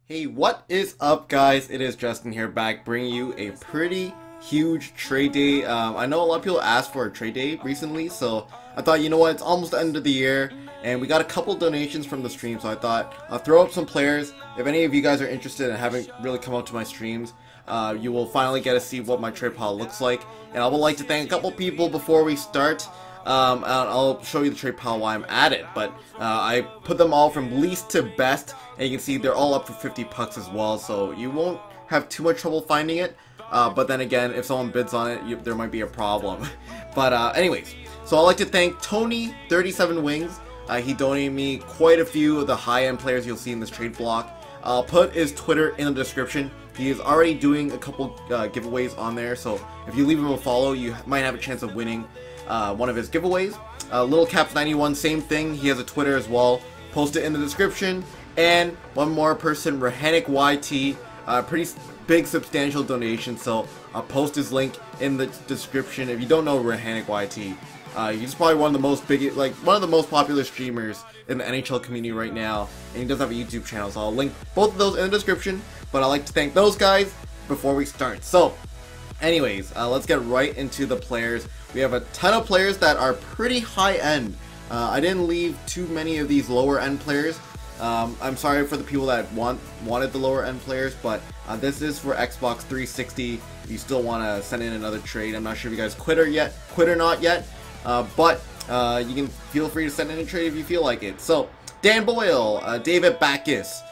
Hey, what is up, guys? It is Justin here, back bringing you a pretty huge trade day. I know a lot of people asked for a trade day recently, so I thought, you know what, it's almost the end of the year and we got a couple donations from the stream, so I thought I'll throw up some players. If any of you guys are interested and haven't really come out to my streams, you will finally get to see what my trade pile looks like. And I would like to thank a couple people before we start. I'll show you the trade pile while I'm at it, but I put them all from least to best, and you can see they're all up for 50 pucks as well, so you won't have too much trouble finding it. But then again, if someone bids on it, there might be a problem. But anyways, so I'd like to thank Tony 37 Wings. He donated me quite a few of the high-end players you'll see in this trade block. I'll put his Twitter in the description. He is already doing a couple giveaways on there, so if you leave him a follow, you might have a chance of winning one of his giveaways. Little Caps 91, same thing. He has a Twitter as well. Post it in the description. And one more person, Rahanic YT, pretty big substantial donation, so I'll post his link in the description. If you don't know Rahanic YT, he's probably one of the most popular streamers in the NHL community right now, and he does have a YouTube channel, so I'll link both of those in the description. But I'd like to thank those guys before we start. So anyways, let's get right into the players. We have a ton of players that are pretty high end. I didn't leave too many of these lower end players. I'm sorry for the people that wanted the lower end players, but this is for Xbox 360. If you still want to send in another trade, I'm not sure if you guys quit or not yet, but you can feel free to send in a trade if you feel like it. So Dan Boyle, David Backus,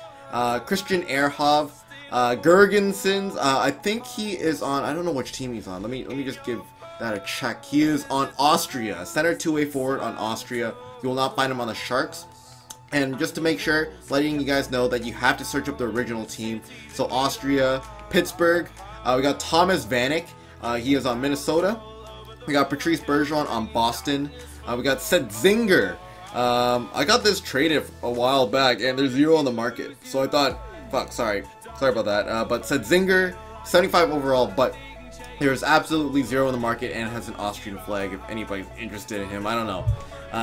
Christian Ehrhoff, Gergensons. I think he is on, I don't know which team he's on. Let me just give that a check. He is on Austria, center two-way forward on Austria. You will not find him on the Sharks. And just to make sure, letting you guys know that you have to search up the original team. So Austria, Pittsburgh. We got Thomas Vanek. He is on Minnesota. We got Patrice Bergeron on Boston. We got Setzinger. I got this traded a while back, and there's 0 on the market. So I thought, fuck, sorry about that. But Setzinger, 75 overall, but there's absolutely 0 in the market, and has an Austrian flag if anybody's interested in him. I don't know.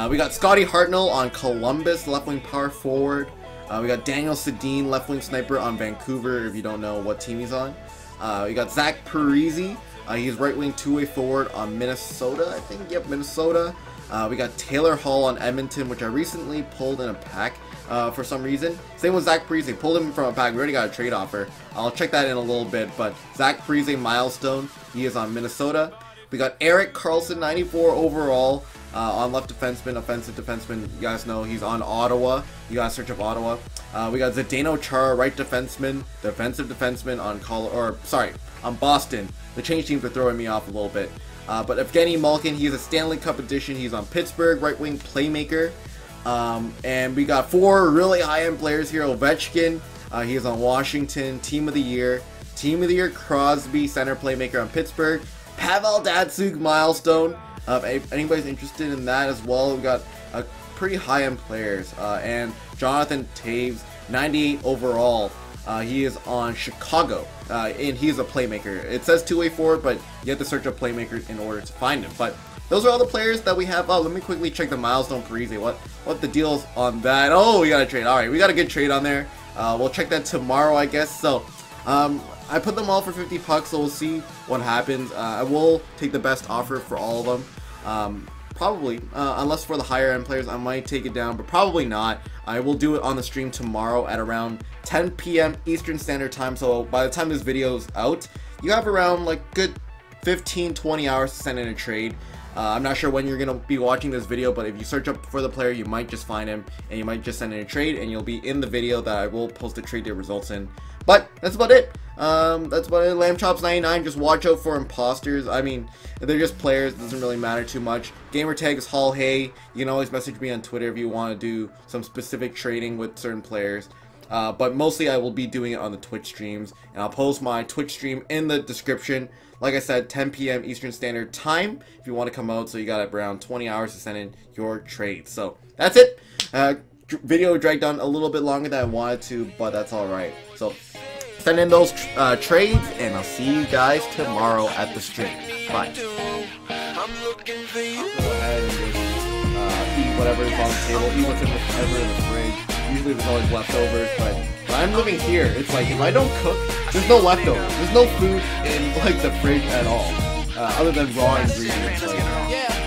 We got Scotty Hartnell on Columbus, left wing power forward. We got Daniel Sedin, left wing sniper on Vancouver, if you don't know what team he's on. We got Zach Parise. He's right wing two-way forward on Minnesota, I think. Yep, Minnesota. We got Taylor Hall on Edmonton, which I recently pulled in a pack for some reason. Same with Zach Parise. Pulled him from a pack. We already got a trade offer. I'll check that in a little bit. But Zach Parise, milestone. He is on Minnesota. We got Eric Carlson, 94 overall, on left defenseman, offensive defenseman. You guys know he's on Ottawa. You guys search up Ottawa. We got Zdeno Chara, right defenseman, defensive defenseman on Boston. The change teams are throwing me off a little bit. But Evgeny Malkin, he's a Stanley Cup edition. He's on Pittsburgh, right wing playmaker. And we got 4 really high end players here. Ovechkin, he is on Washington, team of the year. Team of the year Crosby, center playmaker on Pittsburgh. Pavel Datsyuk, milestone. If anybody's interested in that as well, we got pretty high end players. And Jonathan Taves, 98 overall. He is on Chicago, and he's a playmaker. It says two-way forward, but you have to search up playmaker in order to find him. But those are all the players that we have. Oh, let me quickly check the milestone Parise. What the deal's on that? Oh, we got a trade. All right, we got a good trade on there. We'll check that tomorrow, I guess. So, I put them all for 50 pucks, so we'll see what happens. I will take the best offer for all of them. Probably, unless for the higher end players, I might take it down, but probably not. I will do it on the stream tomorrow at around 10 p.m. Eastern Standard Time. So by the time this video is out, you have around like good 15-20 hours to send in a trade. I'm not sure when you're gonna be watching this video, but if you search up for the player, you might just find him, and you might just send in a trade, and you'll be in the video that I will post the trade day results in. But that's about it. That's about it. Lamb Chops 99. Just watch out for imposters. I mean, they're just players. It doesn't really matter too much. Gamer tag is Hall Hay. You can always message me on Twitter if you want to do some specific trading with certain players. But mostly I will be doing it on the Twitch streams, and I'll post my Twitch stream in the description. Like I said, 10 p.m. Eastern Standard Time if you want to come out. So you got around 20 hours to send in your trades. So that's it. Video dragged on a little bit longer than I wanted to, but that's all right. So send in those trades, and I'll see you guys tomorrow at the stream. Bye. Go ahead and just eat whatever is on the table, eat whatever in the fridge. usually there's always leftovers, but when I'm living here, it's like, if I don't cook, there's no leftovers. There's no food in, like, the fridge at all, other than raw ingredients. Like,